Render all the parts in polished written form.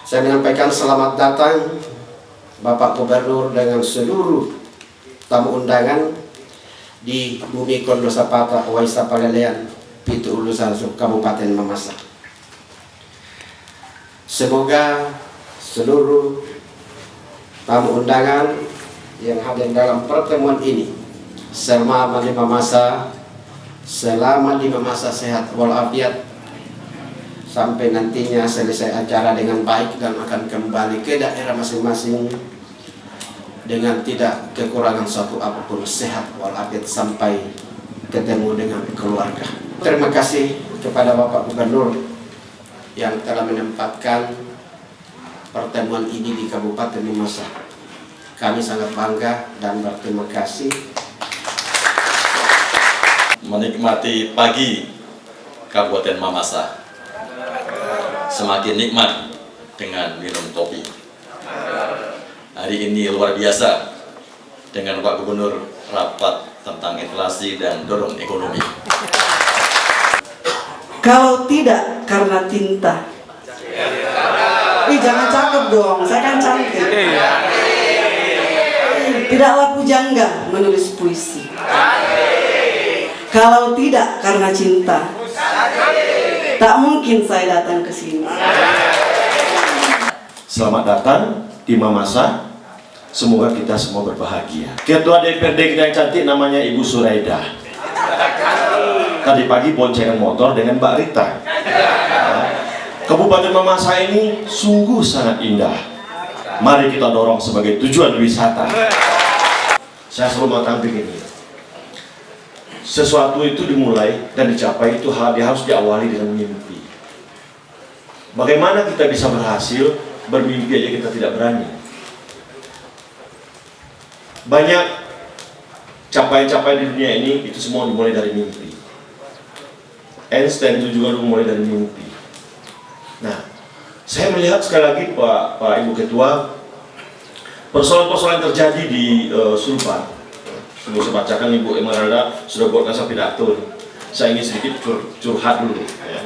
Saya menyampaikan selamat datang Bapak Gubernur dengan seluruh tamu undangan di Bumi Kondo Sapata, Waisa Palelean, Pitu Ulu Sasu, Kabupaten Mamasa. Semoga seluruh tamu undangan yang hadir dalam pertemuan ini selama di Mamasa sehat walafiat, sampai nantinya selesai acara dengan baik dan akan kembali ke daerah masing-masing dengan tidak kekurangan suatu apapun, sehat walafiat sampai ketemu dengan keluarga. Terima kasih kepada Bapak Gubernur yang telah menempatkan pertemuan ini di Kabupaten Mamasa. Kami sangat bangga dan berterima kasih. Menikmati pagi Kabupaten Mamasa semakin nikmat dengan minum kopi. Hari ini luar biasa dengan Pak Gubernur rapat tentang inflasi dan dorong ekonomi. Kalau tidak karena tinta. Jangan cakep dong, saya kan cantik. Tidaklah pujangga menulis puisi. Kalau tidak karena cinta, tak mungkin saya datang ke sini. Selamat datang di Mamasa. Semoga kita semua berbahagia. Ketua DPRD kita yang cantik namanya Ibu Suraida. Tadi pagi boncengan motor dengan Mbak Rita. Kabupaten Mamasa ini sungguh sangat indah. Mari kita dorong sebagai tujuan wisata. Saya selalu mengatakan begini, sesuatu itu dimulai dan dicapai itu harus diawali dengan mimpi. Bagaimana kita bisa berhasil bermimpi aja kita tidak berani? Banyak capaian-capaian di dunia ini itu semua dimulai dari mimpi. Einstein itu juga dimulai dari mimpi. Nah, saya melihat sekali lagi Pak Ibu Ketua, persoalan-persoalan yang terjadi di Sulbar. Sebelum saya bacakan, Ibu Emeralda sudah buatkan saya pidato. Saya ingin sedikit curhat dulu. Ya.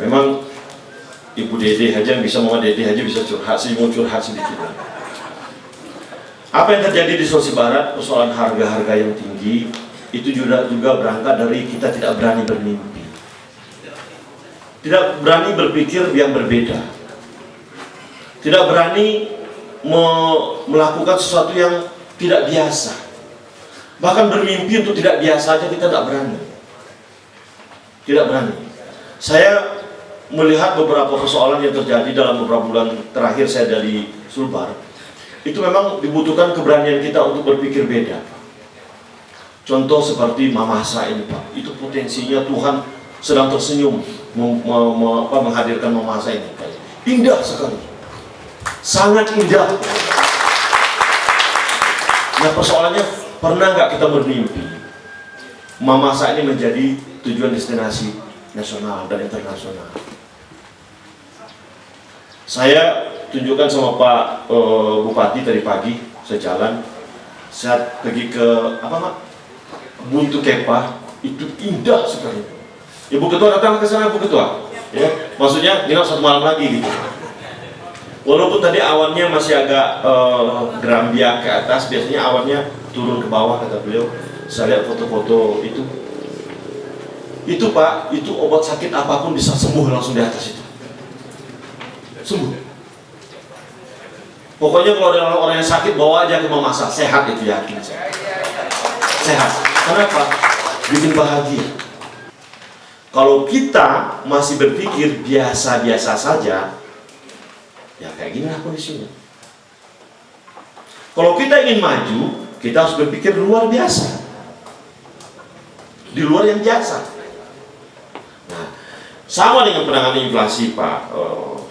Memang Ibu Dede aja yang bisa, Mama Dede aja bisa curhat. Saya mau curhat sedikit. Apa yang terjadi di Sulawesi Barat, persoalan harga-harga yang tinggi, itu juga berangkat dari kita tidak berani bermimpi. Tidak berani berpikir yang berbeda. Tidak berani melakukan sesuatu yang tidak biasa. Bahkan bermimpi untuk tidak biasa aja kita tidak berani. Tidak berani. Saya melihat beberapa persoalan yang terjadi dalam beberapa bulan terakhir saya dari Sulbar. Itu memang dibutuhkan keberanian kita untuk berpikir beda. Contoh seperti Mamasa ini Pak, itu potensinya Tuhan sedang tersenyum menghadirkan Mamasa ini. Indah sekali, sangat indah. Nah persoalannya, pernah nggak kita bermimpi Mamasa ini menjadi tujuan destinasi nasional dan internasional? Saya tunjukkan sama Pak Bupati tadi pagi, sejalan, saya pergi ke Buntu Kepa, itu indah sekali. Ibu Ketua datang ke sana, Bu Ketua. Ya, maksudnya nginap 1 malam lagi gitu. Walaupun tadi awannya masih agak gerambiak ke atas, biasanya awannya turun ke bawah kata beliau. Saya lihat foto-foto itu. Itu Pak, itu obat sakit apapun bisa sembuh langsung di atas itu. Sembuh. Pokoknya kalau ada orang yang sakit bawa aja ke Mamasa, sehat itu yakin saya. Sehat. Kenapa? Bikin bahagia. Kalau kita masih berpikir biasa-biasa saja, ya kayak gini lah kondisinya. Kalau kita ingin maju, kita harus berpikir luar biasa, di luar yang biasa. Nah, sama dengan penanganan inflasi Pak.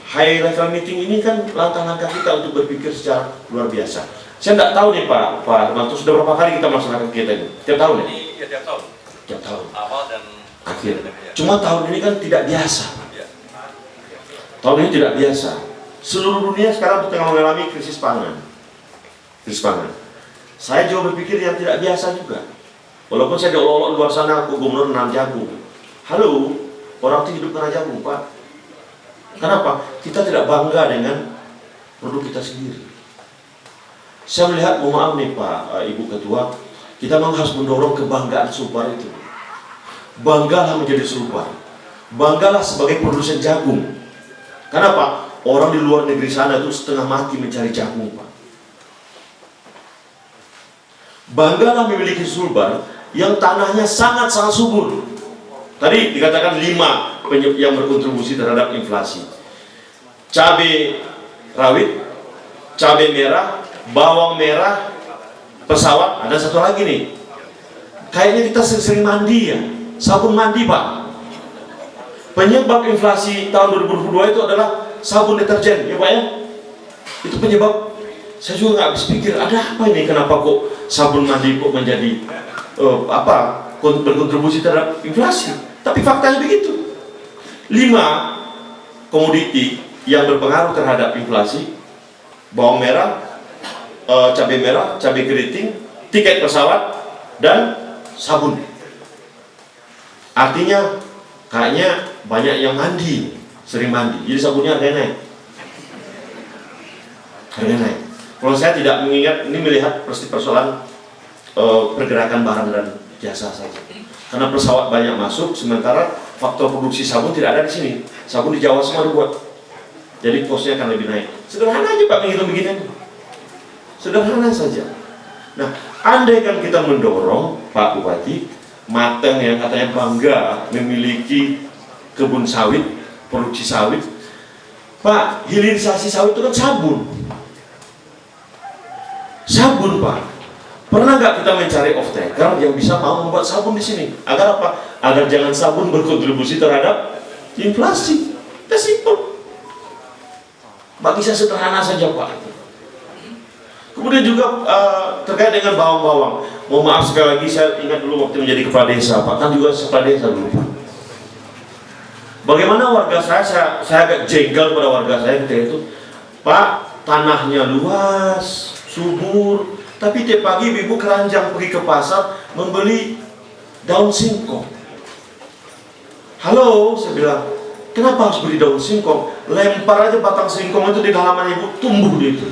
High level meeting ini kan langkah-langkah kita untuk berpikir secara luar biasa. Saya tidak tahu nih Pak Hermanto, sudah berapa kali kita melaksanakan kegiatan ini? Tiap tahun ya? Iya, tiap tahun. Tiap tahun. Awal dan Akhir. Cuma tahun ini kan tidak biasa. Tahun ini tidak biasa. Seluruh dunia sekarang tengah mengalami krisis pangan. Krisis pangan. Saya juga berpikir yang tidak biasa juga. Walaupun saya diolok-olok luar sana, aku gubernur nanam jagung. Halo, orang itu hidup karena jagung Pak. Kenapa? Kita tidak bangga dengan produk kita sendiri. Saya melihat, mohon maaf nih Pak Ibu Ketua, kita memang harus mendorong kebanggaan Sulbar itu. Banggalah menjadi Sulbar. Banggalah sebagai produsen jagung. Kenapa? Orang di luar negeri sana itu setengah mati mencari jagung Pak. Banggalah memiliki Sulbar yang tanahnya sangat-sangat subur. Tadi dikatakan 5 yang berkontribusi terhadap inflasi. Cabai rawit, cabai merah, bawang merah, pesawat, ada satu lagi nih. Kayaknya kita sering mandi ya, sabun mandi Pak. Penyebab inflasi tahun 2022 itu adalah sabun deterjen, ya Pak ya. Itu penyebab. Saya juga nggak habis pikir, ada apa ini? Kenapa kok sabun mandi kok menjadi berkontribusi terhadap inflasi? Tapi faktanya begitu. 5 komoditi yang berpengaruh terhadap inflasi: bawang merah, cabai merah, cabai keriting, tiket pesawat, dan sabun. Artinya kayaknya banyak yang mandi, sering mandi. Jadi sabunnya harganya naik. Harganya naik. Kalau saya tidak mengingat, ini melihat persoalan pergerakan barang dan jasa saja. Karena pesawat banyak masuk, sementara faktor produksi sabun tidak ada di sini. Sabun di Jawa semua dibuat. Jadi kosnya akan lebih naik. Sederhana aja Pak menghitung begini. Sederhana saja. Nah, andai kan kita mendorong Pak Bupati Mateng yang katanya bangga memiliki kebun sawit, produksi sawit. Pak, hilirisasi sawit itu kan sabun. Sabun Pak. Pernah nggak kita mencari off-taker yang bisa mau membuat sabun di sini? Agar apa? Agar jangan sabun berkontribusi terhadap inflasi. Itu simpel. Bagi saya sederhana saja Pak. Kemudian juga terkait dengan bawang-bawang. Mohon maaf sekali lagi, saya ingat dulu waktu menjadi kepala desa Pak. Kan juga kepala desa dulu Pak. Bagaimana warga saya agak jengkel pada warga saya ketika itu. Pak, tanahnya luas, subur, tapi tiap pagi ibu keranjang pergi ke pasar membeli daun singkong. Halo, saya bilang, kenapa harus beli daun singkong? Lempar aja batang singkong itu di halaman ibu, tumbuh dia itu.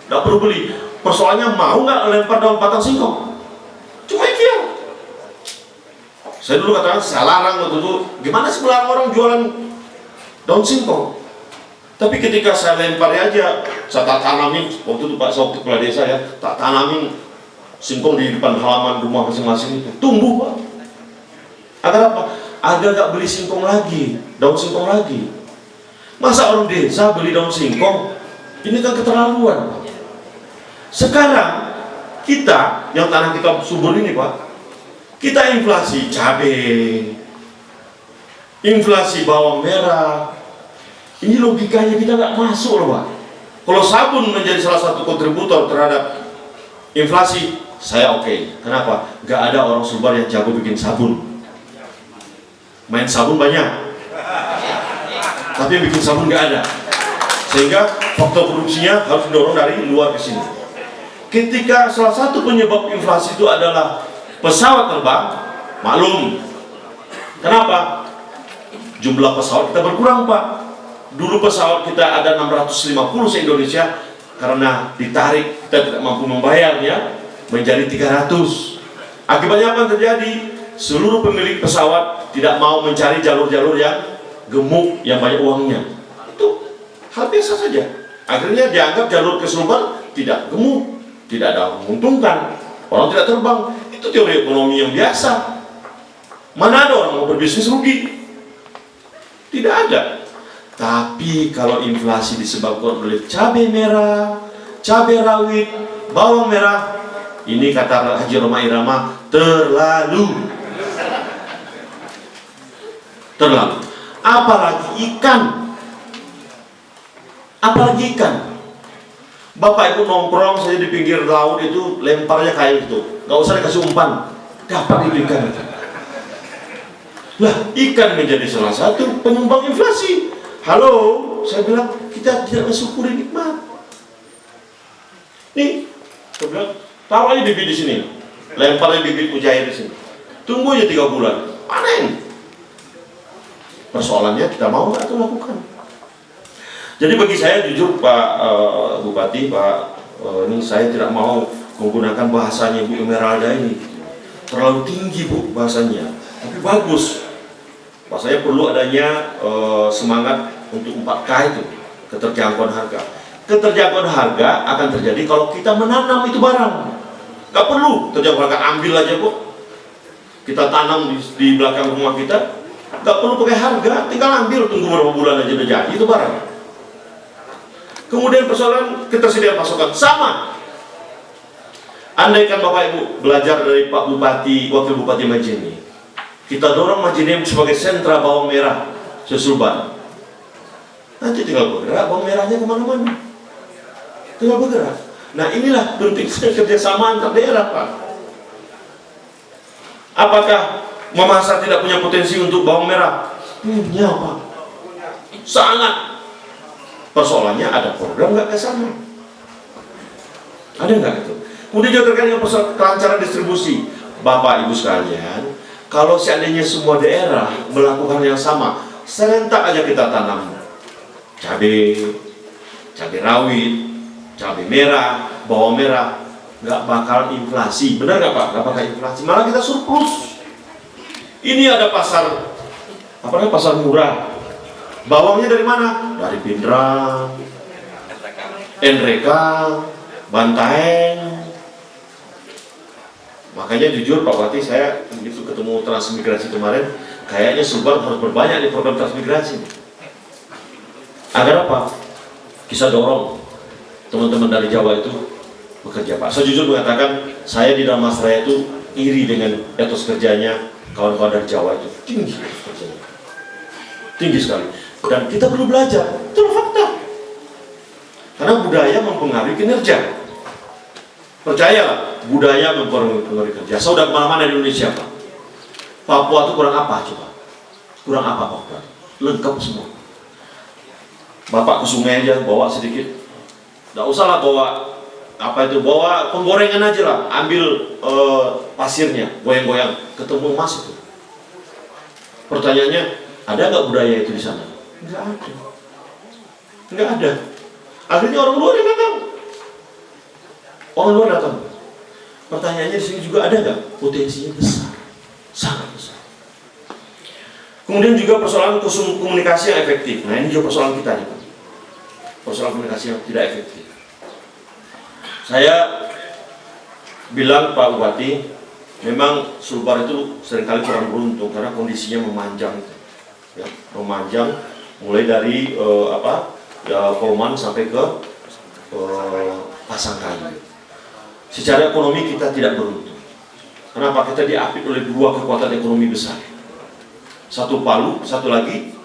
Tidak perlu beli. Persoalannya mau nggak lempar daun batang singkong? Cuma itu ya. Saya dulu katakan, saya larang waktu itu. Gimana sih melarang orang jualan daun singkong? Tapi ketika saya lempar aja, saya tak tanamin, waktu itu Pak Sok kepala desa ya, tak tanamin singkong di depan halaman rumah masing-masing itu, tumbuh Pak. Agar apa? Agar gak beli singkong lagi, daun singkong lagi. Masa orang desa beli daun singkong? Ini kan keterlaluan Pak. Sekarang kita, yang tanah kita subur ini Pak, kita inflasi cabai, inflasi bawang merah. Ini logikanya kita nggak masuk loh Pak. Kalau sabun menjadi salah satu kontributor terhadap Inflasi, saya oke. Kenapa? Gak ada orang Sulbar yang jago bikin sabun. Main sabun banyak, tapi yang bikin sabun gak ada. Sehingga faktor produksinya harus didorong dari luar ke sini. Ketika salah satu penyebab inflasi itu adalah pesawat terbang, maklum. Kenapa? Jumlah pesawat kita berkurang, Pak. Dulu pesawat kita ada 650 se-Indonesia, karena ditarik kita tidak mampu membayarnya, menjadi 300. Akibatnya apa yang terjadi? Seluruh pemilik pesawat tidak mau mencari jalur-jalur yang gemuk, yang banyak uangnya. Itu hal biasa saja. Akhirnya dianggap jalur ke Sulbar tidak gemuk, tidak ada menguntungkan, orang tidak terbang. Itu teori ekonomi yang biasa. Mana ada orang mau berbisnis rugi? Tidak ada. Tapi kalau inflasi disebabkan oleh cabai merah, cabai rawit, bawang merah, ini kata Haji Roma Irama, terlalu. Apalagi ikan. Bapak Ibu nongkrong saja di pinggir laut itu, lemparnya kayak gitu, nggak usah dikasih umpan, dapat itu ikan. Lah, ikan menjadi salah satu penyumbang inflasi. Halo, saya bilang kita tidak mensyukuri nikmat. Nih, saya bilang taruh aja bibit di sini, lempar aja bibit mujair di sini, tunggu aja 3 bulan, panen. Persoalannya kita mau nggak itu lakukan. Jadi bagi saya jujur Pak Bupati, ini saya tidak mau menggunakan bahasanya Bu Emeralda ini, terlalu tinggi Bu bahasanya, tapi bagus. Saya perlu adanya semangat untuk 4K itu, keterjangkauan harga. Keterjangkauan harga akan terjadi kalau kita menanam itu barang. Gak perlu terjangkauan harga, ambil aja kok. Kita tanam di belakang rumah kita, gak perlu pakai harga, tinggal ambil, tunggu beberapa bulan aja udah jadi itu barang. Kemudian persoalan ketersediaan pasokan sama. Andaikan Bapak Ibu belajar dari Pak Bupati, Wakil Bupati Majene, kita dorong Majene sebagai sentra bawang merah se-Sulbar. Nanti tinggal bergerak bawang merahnya kemana-mana, tinggal bergerak. Nah inilah pentingnya kerjasama antar daerah, Pak. Apakah Mamasa tidak punya potensi untuk bawang merah? Punya, Pak, sangat. Persoalannya ada program nggak ke sana? Ada nggak itu? Kemudian juga terkait dengan persoalan kelancaran distribusi. Bapak Ibu sekalian, kalau seandainya semua daerah melakukan yang sama, serentak aja kita tanam cabai rawit, cabai merah, bawang merah, nggak bakal inflasi. Benar nggak Pak? Nggak bakal inflasi, malah kita surplus. Ini ada pasar, apa namanya, pasar murah. Bawangnya dari mana? Dari Pindrang, Enreka, Bantaeng. Makanya jujur Pak Bupati, saya begitu ketemu transmigrasi kemarin, kayaknya Sulbar harus berbanyak di program transmigrasi. Agar apa? Bisa dorong teman-teman dari Jawa itu bekerja, Pak. Saya jujur mengatakan, saya di Damasraya itu iri dengan etos kerjanya kawan-kawan dari Jawa itu. Tinggi etos kerjanya, tinggi sekali. Dan kita perlu belajar, itu fakta. Karena budaya mempengaruhi kinerja. Percayalah, budaya mempengaruhi kerja. Saya udah kemana-mana di Indonesia, Pak. Papua itu kurang apa coba? Kurang apa Papua? Lengkap semua. Bapak ke sungai aja, bawa sedikit. Nggak usah lah bawa apa itu, bawa penggorengan aja lah. Ambil pasirnya, goyang-goyang, ketemu emas itu. Pertanyaannya, ada nggak budaya itu di sana? Nggak ada. Akhirnya orang luar yang datang. Pertanyaannya di sini juga ada nggak? Potensinya besar, sangat besar. Kemudian juga persoalan komunikasi yang efektif. Nah ini juga persoalan kita nih, Pak. Persoalan komunikasi yang tidak efektif. Saya bilang Pak Bupati, memang Sulbar itu seringkali kurang beruntung karena kondisinya memanjang, ya, memanjang. Mulai dari Poman sampai ke Pasangkayu. Secara ekonomi kita tidak beruntung. Kenapa? Kita diapit oleh 2 kekuatan ekonomi besar. Satu Palu, satu lagi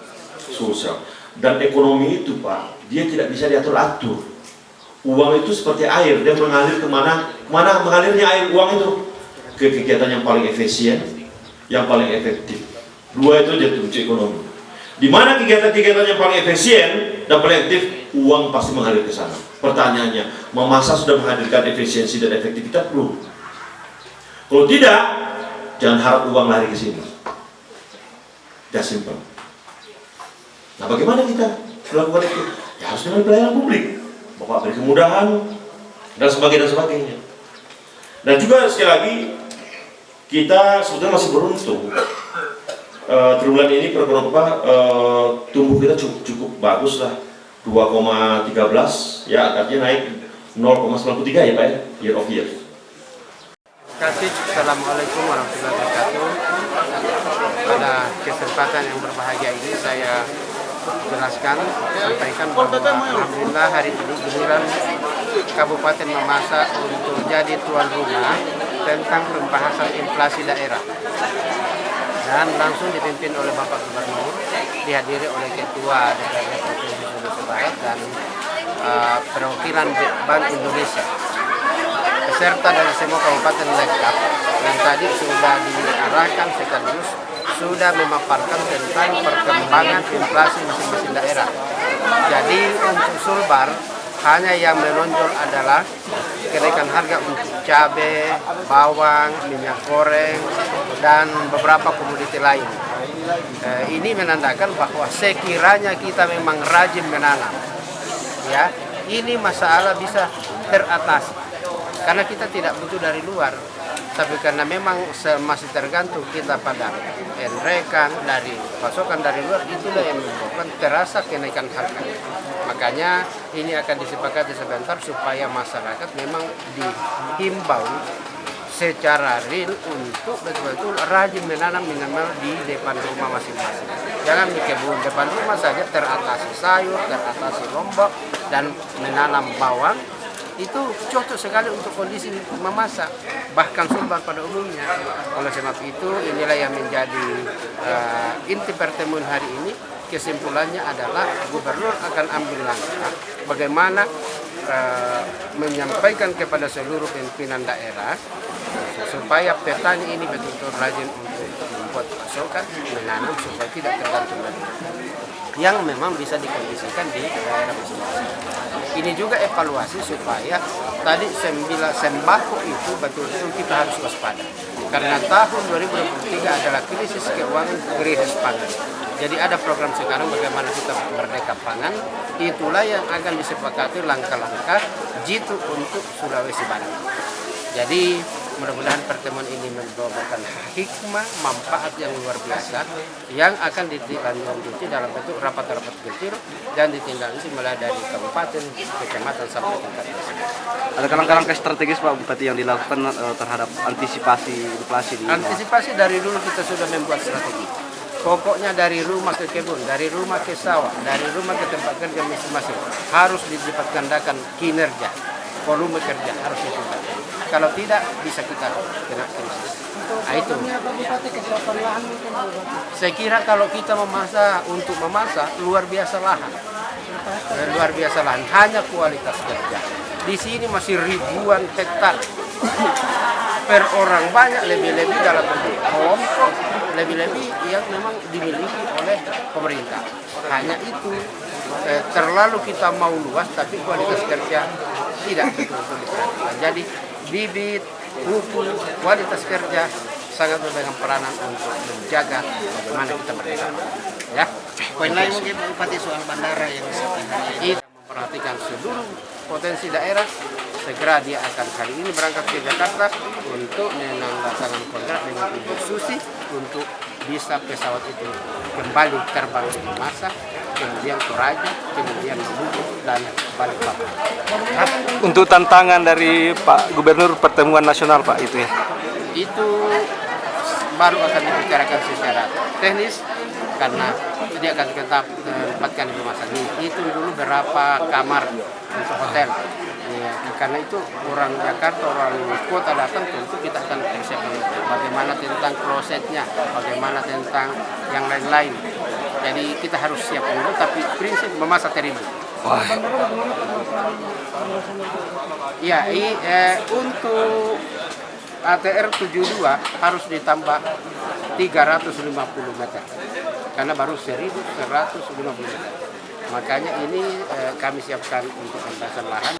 Sulsel. Dan ekonomi itu Pak, dia tidak bisa diatur-atur. Uang itu seperti air, dia mengalir kemana Mana mengalirnya air uang itu? Ke kegiatan yang paling efisien, yang paling efektif. Dua itu jadi kunci ekonomi. Di mana kegiatan-kegiatan yang paling efisien dan paling efektif, uang pasti mengalir ke sana. Pertanyaannya, memasak sudah menghadirkan efisiensi dan efektivitas belum? Kalau tidak, jangan harap uang lari ke sini. Tidak simpel. Nah, bagaimana kita melakukan itu? Ya harus dengan pelayanan publik. Bapak beri kemudahan dan sebagainya. Dan juga sekali lagi, kita sebetulnya masih beruntung. Triwulan ini tumbuh kita cukup bagus lah, 2,13 ya, artinya naik 0,93 ya Pak ya, year of year. Assalamualaikum warahmatullahi wabarakatuh. Pada kesempatan yang berbahagia ini saya sampaikan bahwa alhamdulillah hari ini giliran Kabupaten Mamasa untuk jadi tuan rumah tentang pembahasan inflasi daerah, dan langsung dipimpin oleh Bapak Gubernur, dihadiri oleh Ketua DPRD Provinsi Sulawesi Barat dan perwakilan Bank Indonesia, peserta dari semua kabupaten lengkap, dan tadi sudah diarahkan sekaligus sudah memaparkan tentang perkembangan inflasi masing-masing daerah. Jadi untuk Sulbar hanya yang menonjol adalah kenaikan harga untuk cabai, bawang, minyak goreng, dan beberapa komoditi lain. Ini menandakan bahwa sekiranya kita memang rajin menanam, ya, ini masalah bisa teratasi. Karena kita tidak butuh dari luar, tapi karena memang masih tergantung kita pada enrekan dari pasokan dari luar, itulah yang menyebabkan terasa kenaikan harga. Makanya ini akan disepakati sebentar supaya masyarakat memang dihimbau secara real untuk betul-betul rajin menanam minimal di depan rumah masing-masing. Jangan di kebun depan rumah saja teratasi sayur, teratasi lombok, dan menanam bawang. Itu cocok sekali untuk kondisi memasak, bahkan Sulbar pada umumnya. Oleh sebab itu, inilah yang menjadi inti pertemuan hari ini. Kesimpulannya adalah Gubernur akan ambil langkah bagaimana menyampaikan kepada seluruh pimpinan daerah supaya petani ini betul-betul rajin untuk membuat pasokan, menanam supaya tidak tergantung dari yang memang bisa dikondisikan di daerah masing-masing. Ini juga evaluasi supaya tadi sembako itu betul-betul kita harus waspada. Karena tahun 2023 adalah krisis keuangan, krisis pangan. Jadi ada program sekarang bagaimana kita merdeka pangan, itulah yang akan disepakati langkah-langkah jitu untuk Sulawesi Barat. Jadi mudah-mudahan pertemuan ini membawakan hikmah, manfaat yang luar biasa yang akan ditindaklanjuti dalam bentuk rapat-rapat kecil dan ditindaklanjuti mulai dari kabupaten, kecamatan sampai tingkat desa. Ada langkah-langkah strategis Pak Bupati yang dilakukan terhadap antisipasi inflasi di Antisipasi dari dulu kita sudah membuat strategi. Pokoknya dari rumah ke kebun, dari rumah ke sawah, dari rumah ke tempat kerja masing-masing harus dilipat gandakan kinerja, volume kerja harus ditingkatkan. Kalau tidak bisa kita kena krisis. Nah, itu. Saya kira kalau kita memasak untuk memasak luar biasa lahan, hanya kualitas kerja. Di sini masih ribuan hektar per orang, banyak lebih-lebih dalam bentuk kelompok, lebih-lebih yang memang dimiliki oleh pemerintah. Hanya itu terlalu kita mau luas tapi kualitas kerja tidak betul-betul diperhatikan. Jadi bibit, pupuk, kualitas kerja sangat memegang peranan untuk menjaga bagaimana kita merdeka. Ya. Poin lain mungkin Bupati soal bandara yang itu memperhatikan seluruh potensi daerah. Segera dia akan hari ini berangkat ke Jakarta untuk menandatangani kontrak dengan Ibu Susi untuk bisa pesawat itu kembali terbang di masa, kemudian Toraja, kemudian Maluku dan Balikpapan. Untuk tantangan dari Pak Gubernur pertemuan nasional Pak itu ya? Itu baru akan dibicarakan secara teknis karena dia akan tetap menempatkan di rumah sakit. Itu dulu berapa kamar untuk hotel. Ya, karena itu orang Jakarta, orang kota datang tentu kita akan persiapkan bagaimana tentang klosetnya, bagaimana tentang yang lain-lain. Jadi kita harus siap dulu, tapi prinsip memasak terigu. Ya, untuk ATR 72 harus ditambah 350 meter karena baru 1.150 meter. Makanya ini kami siapkan untuk pembebasan lahan.